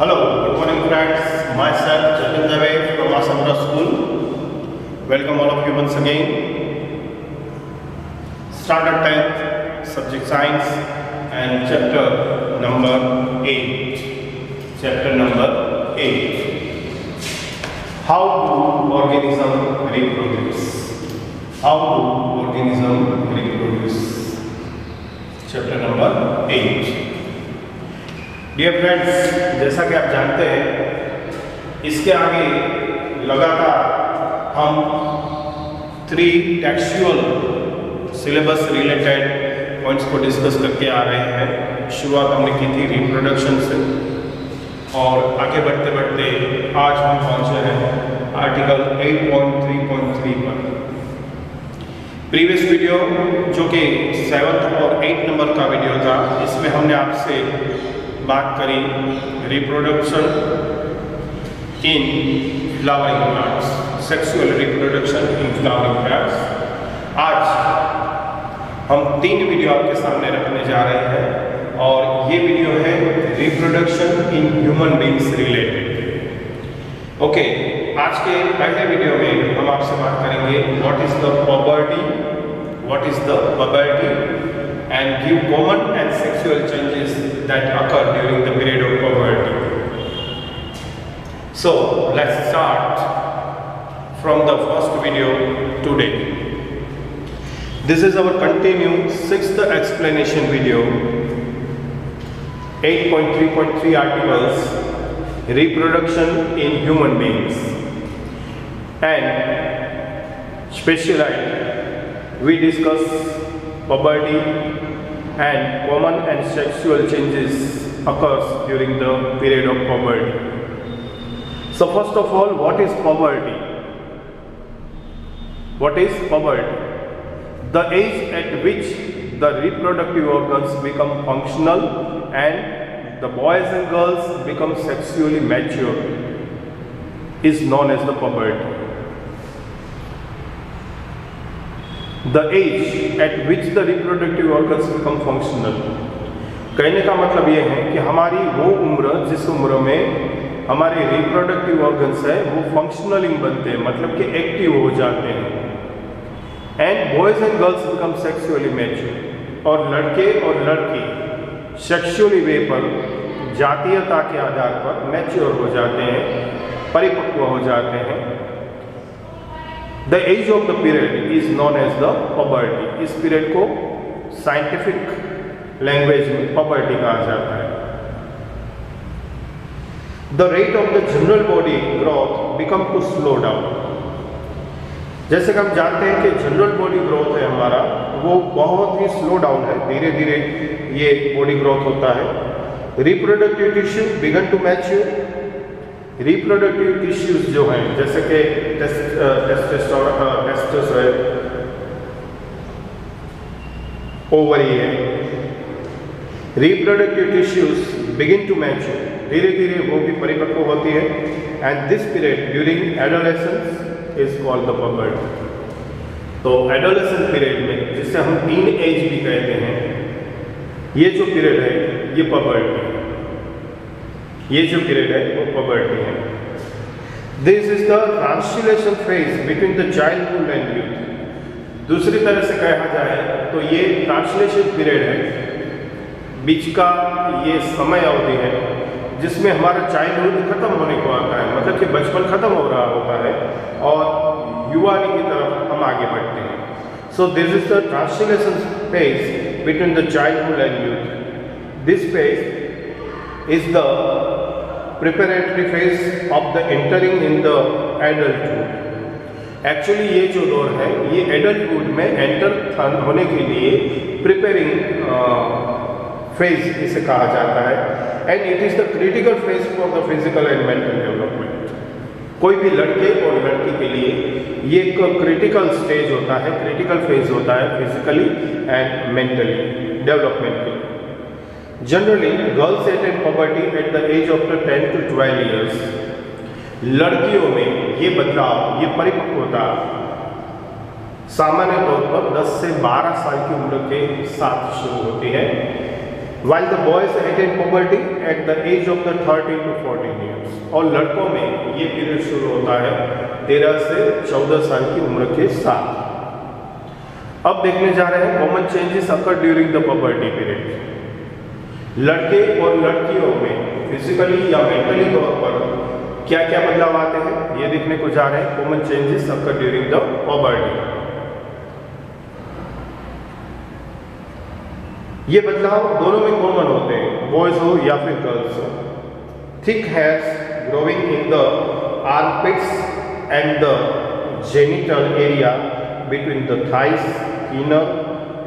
Hello, good morning friends. Myself Jatin Dave from Asamra School. Welcome all of you once again. Standard 10th, subject science and chapter number 8. Chapter number 8. How do organisms reproduce? How do organisms reproduce? Chapter number 8. Dear friends, जैसा कि आप जानते हैं इसके आगे लगातार हम 3 textual syllabus related points को डिस्कस करके आ रहे हैं। शुरुआत हमने की थी रिप्रोडक्शन से और आगे बढ़ते बढ़ते आज हम पहुंचे हैं आर्टिकल 8.3.3 पर। प्रीवियस वीडियो जो कि 7th और 8 नंबर का वीडियो था, इसमें हमने आपसे बात करी reproduction in flowering plants, sexual reproduction in flowering plants. आज हम 3 वीडियो आपके सामने रखने जा रहे हैं और ये वीडियो है reproduction in human beings related. Okay, आज के पहले वीडियो में हम आपसे बात करेंगे what is the puberty and give common and sexual changes that occur during the period of puberty. So let's start from the first video today. This is our continued 6th explanation video, 8.3.3 articles, reproduction in human beings, and specially we discuss puberty and common and sexual changes occurs during the period of puberty. So first of all, what is puberty? What is puberty? The age at which the reproductive organs become functional and the boys and girls become sexually mature is known as the puberty. The age at which the reproductive organs become functional, कहने का मतलब ये है कि हमारी वो उम्र जिस उम्र में हमारे रिप्रोडक्टिव ऑर्गन्स है वो फंक्शनलिंग बनते हैं, मतलब कि एक्टिव हो जाते हैं। And boys and girls become sexually mature, और लड़के और लड़की सेक्सुअली वे पर जातीयता के आधार पर मैच्योर हो जाते हैं, परिपक्व हो जाते हैं। The age of the period is known as the puberty. इस पीरियड को साइंटिफिक लैंग्वेज में puberty कहा जाता है। The rate of the general body growth become to slow down. जैसे कि हम जानते हैं कि जनरल बॉडी ग्रोथ है हमारा, वो बहुत ही स्लो डाउन है, धीरे धीरे ये बॉडी ग्रोथ होता है। Reproductive tissue begin to mature, reproductive tissues जो हैं जैसे कि टेस्टस है, ओवरी है, reproductive tissues begin to mature, धीरे धीरे वो भी परिपक्व होती है। And this period during adolescence is called the puberty. तो एडोलेसेंस पीरियड में, जिसे हम टीन एज भी कहते हैं, ये जो पीरियड है ये puberty है, ये जो पीरियड है वो puberty है। This is the translation phase between the childhood and youth. दूसरी तरह से कहा जाए तो ये ट्रांसलेशन पीरियड है, बीच का ये समय अवधि है जिसमें हमारा चाइल्डहुड खत्म होने को आता है, मतलब कि बचपन खत्म हो रहा होता है और युवानी की तरफ हम आगे बढ़ते हैं। So this is the translation phase between the childhood and youth. This phase is the preparatory phase of the entering in the adulthood. Actually ये जो दौर है ये एडल्टहुड में एंटर होने के लिए प्रिपेयरिंग फेज इसे कहा जाता है। And it is the critical phase for the physical and mental development. कोई भी लड़के और लड़की के लिए ये एक क्रिटिकल स्टेज होता है, क्रिटिकल फेज होता है फिजिकली एंड मेंटली डेवलपमेंट के लिए। Generally, girls attain puberty at the age of 10 to 12 years. लड़कियों में ये बदलाव, ये परिपक्वता सामान्य तौर पर 10 से 12 साल की उम्र के साथ शुरू होती है। while the boys attain puberty at the age of the 13 to 14 years। और लड़कों में ये पीरियड शुरू होता है 13 से 14 साल की उम्र के साथ। अब देखने जा रहे हैं common changes occur during the puberty period. लड़के और लड़कियों में फिजिकली या मेंटली तौर पर क्या क्या बदलाव आते हैं, ये देखने को जा रहे हैं common changes occur during the puberty। ये बदलाव दोनों में कॉमन होते हैं, बॉयज हो या फिर गर्ल्स हो। Thick hairs growing in the armpits and the genital area between the thighs, inner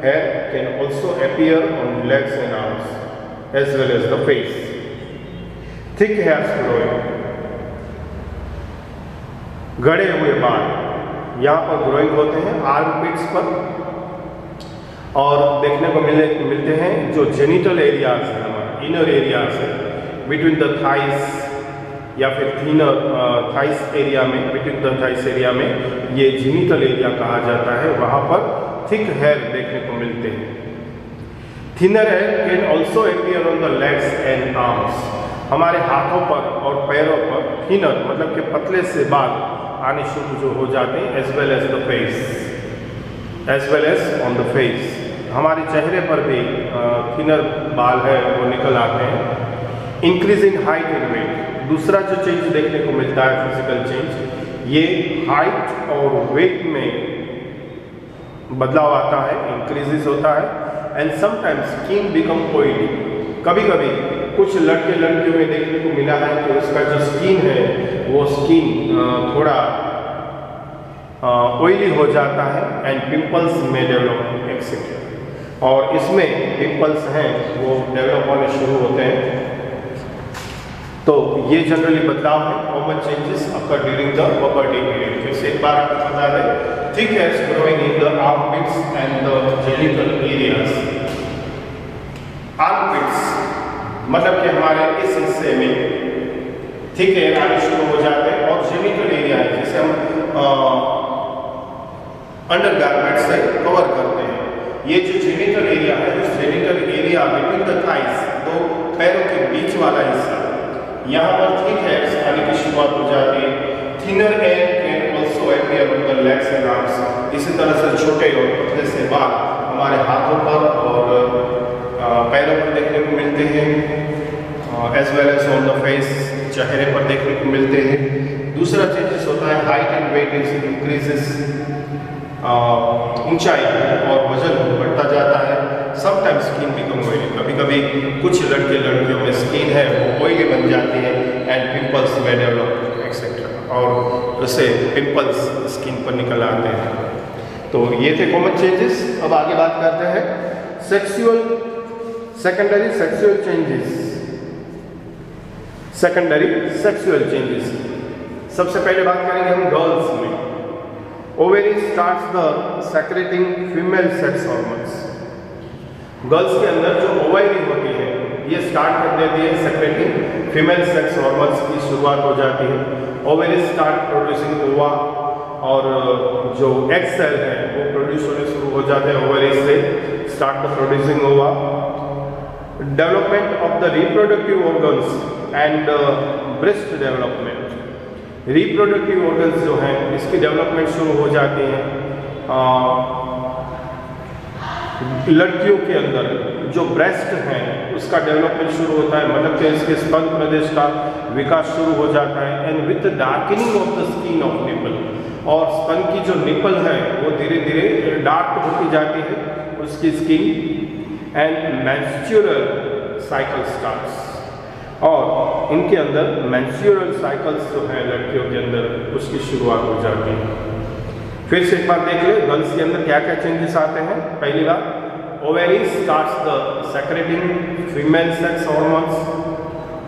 hair can also appear on legs and arms as well as the face। thick hairs growing, गड़े हुए बाल यहाँ पर growing होते हैं armpits पर, और देखने को मिलते हैं जो जेनिटल एरियाज है हमारे इनर एरियाज है, बिटवीन द थाइस या फिर थिनर थाइस एरिया में, बिटवीन द थाइस एरिया में ये जेनिटल एरिया कहा जाता है, वहाँ पर थिक हेयर देखने को मिलते हैं। Thinner hair can also appear on the legs and arms, हमारे हाथों पर और पैरों पर थिनर मतलब कि पतले से बाल आने शुरू जो हो जाते हैं, as well as the face, as well as on the face, हमारे चेहरे पर भी थिनर बाल है वो निकल आते हैं। Increase in height and weight, दूसरा जो चेंज देखने को मिलता है फिजिकल चेंज, ये हाइट और वेट में बदलाव आता है, इंक्रीजेस होता है। And sometimes skin become oily, कभी कभी कुछ लड़के लड़कियों में देखने को मिला है कि उसका जो स्किन है वो स्किन थोड़ा ऑयली हो जाता है, एंड पिंपल्स में डेवलप एक्सेट्रा, और इसमें पिंपल्स हैं वो डेवलप होने शुरू होते हैं। तो ये जनरली बदलाव है, common changes occur during the puberty period. फिर से एक बार आपको बता दें, thick hairs growing in the armpits and the genital areas। armpits मतलब कि हमारे इस हिस्से में थिक हेयर आने शुरू हो जाते हैं, और जेनिटल एरिया है जिसे हम अंडरगारमेंट से कवर करते हैं। ये जो जेनिटल एरिया है, उस genital area between the thighs, दो पैरों के बीच वाला हिस्सा, यहाँ पर थिक हेयर्स आने की शुरुआत हो जाती है। Thinner hair can also appear on the legs and arms, इसी तरह से छोटे और पतले से बाल हमारे हाथों पर और पैरों पर देखने को मिलते हैं, as well as on the face, चेहरे पर देखने को मिलते हैं। दूसरा चेंजेस होता है height and weight is increases, ऊंचाई और वजन बढ़ता जाता है। समटाइम्स स्किन बिकम ऑयली, कभी कभी कुछ लड़के लड़कियों में स्किन है वो ऑयली बन जाती है, एंड पिंपल्स में डेवलप एक्सेट्रा, और उससे पिंपल्स स्किन पर निकल आते हैं। तो ये थे कॉमन चेंजेस। अब आगे बात करते हैं secondary sexual changes. Secondary sexual changes, सबसे पहले बात करेंगे हम गर्ल्स में। Ovary starts the secreting female sex hormones, girls के अंदर जो ओवेरी होती है ये स्टार्ट कर देती है सेक्रेटिंग फीमेल सेक्स हार्मोन्स की शुरुआत हो जाती है। ओवेरी स्टार्ट प्रोड्यूसिंग ओवा, और जो एग सेल है वो प्रोड्यूस होने शुरू हो जाते हैं ओवरी से, start the producing ova. Development of the reproductive organs and breast development, reproductive organs जो हैं इसकी डेवलपमेंट शुरू हो जाती है। लड़कियों के अंदर जो ब्रेस्ट है उसका डेवलपमेंट शुरू होता है, मतलब कि इसके स्तन प्रदेश का विकास शुरू हो जाता है। And with the darkening of the skin of nipple, और स्तन की जो निपल है वो धीरे धीरे डार्क होती जाती है उसकी skin. And menstrual cycle starts, और इनके अंदर मेंस्ट्रुअल साइकिल्स जो है लड़कियों के अंदर उसकी शुरुआत हो जाती है। फिर से एक बार देख ले गर्ल्स के अंदर क्या क्या चेंजेस आते हैं। पहली बात, ovary starts the secreting female sex hormones,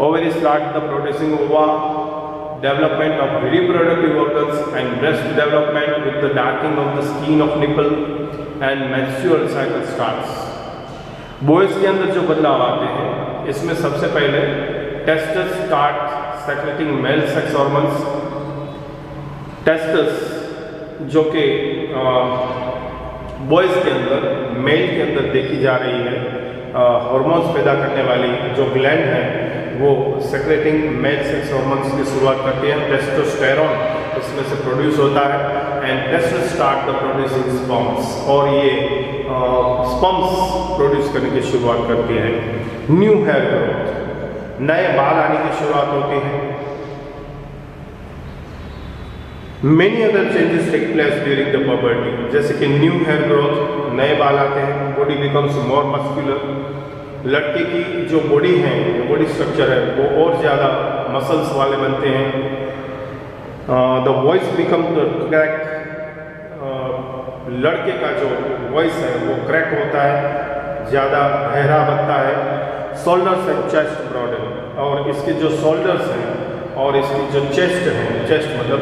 ovary start the producing ova, development of reproductive organs and breast development with the darking of the skin of nipple and menstrual cycle starts. Boys के अंदर जो बदलाव आते हैं इसमें सबसे पहले testes start secreting male sex hormones. Testes जो कि बॉयज़ के अंदर मेल के अंदर देखी जा रही है, हार्मोन्स पैदा करने वाली जो ग्लैंड है वो सेक्रेटिंग मेल सेक्स हार्मोन्स की शुरुआत करती है। टेस्टोस्टेरोन इसमें से प्रोड्यूस होता है and testosterone start the producing sperms, और ये स्पर्म्स प्रोड्यूस करने की शुरुआत करती है। न्यू हेयर ग्रोथ, नए बाल आने की शुरुआत होती है। Many other changes take place during the puberty, जैसे कि न्यू हेयर ग्रोथ, नए बाल आते हैं, बॉडी बिकम्स मोर मस्कुलर, लड़के की जो बॉडी है, बॉडी स्ट्रक्चर है वो और ज़्यादा मसल्स वाले बनते हैं। The voice become the crack, लड़के का जो वॉइस है वो क्रैक होता है, ज़्यादा गहरा बनता है। शोल्डर्स एंड चेस्ट ब्रॉडन, और इसके जो शोल्डर्स हैं और इसकी जो चेस्ट है, चेस्ट मतलब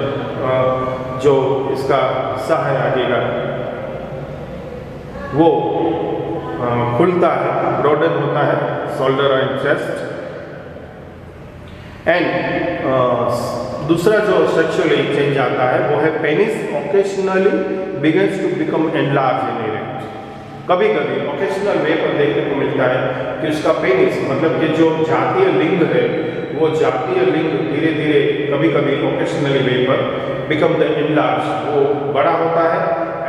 जो इसका हिस्सा है आगे का वो खुलता है, ब्रॉडन होता है, शोल्डर एंड चेस्ट। एंड दूसरा जो सेक्सुअली चेंज आता है वो है penis occasionally begins to become enlarge in erect. कभी कभी ओकेशनल वे पर देखने को मिलता है कि उसका पेनिस मतलब कि जो जातीय लिंग है वो जातीय लिंग धीरे धीरे कभी कभी ओकेशनली वे पर बिकम द एनलार्ज, वो बड़ा होता है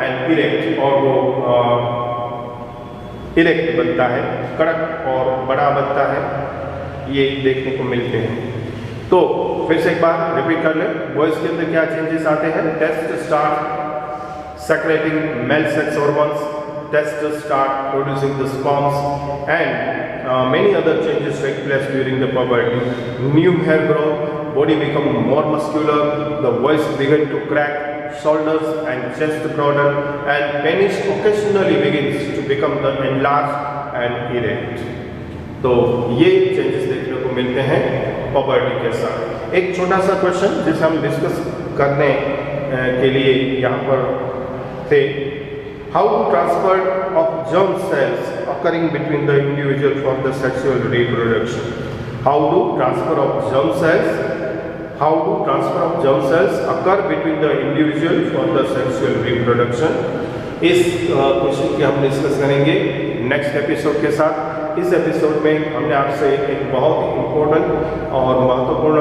एंड इरेक्ट, और वो इरेक्ट बनता है, कड़क और बड़ा बनता है, ये देखने को मिलते हैं। तो फिर से एक बार रिपीट कर लें, बॉयज के अंदर क्या चेंजेस आते हैं? Test start secreting male sex hormones, testes start producing the sperms, and many other changes take place during the puberty. New hair growth, body become more muscular, the voice begin to crack, shoulders and chest broaden, and penis occasionally begins to become the enlarged and erect. तो ये changes देखने को मिलते हैं puberty के साथ। एक छोटा सा क्वेश्चन जिसे हम डिस्कस करने के लिए यहाँ पर थे, how do transfer of germ cells occurring between the individual for the sexual reproduction? How do transfer of germ cells occur between the individual for the sexual reproduction? इस क्वेश्चन की हम डिस्कस करेंगे नेक्स्ट एपिसोड के साथ। इस episode में हमने आपसे एक बहुत ही इम्पोर्टेंट और महत्वपूर्ण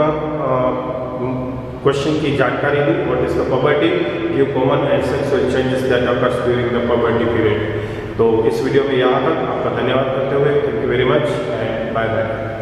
क्वेश्चन की जानकारी दी, what is the puberty, give common and sexual changes that occurs during the puberty period. तो इस वीडियो में यहाँ तक आपका धन्यवाद करते हुए thank you very much and bye bye.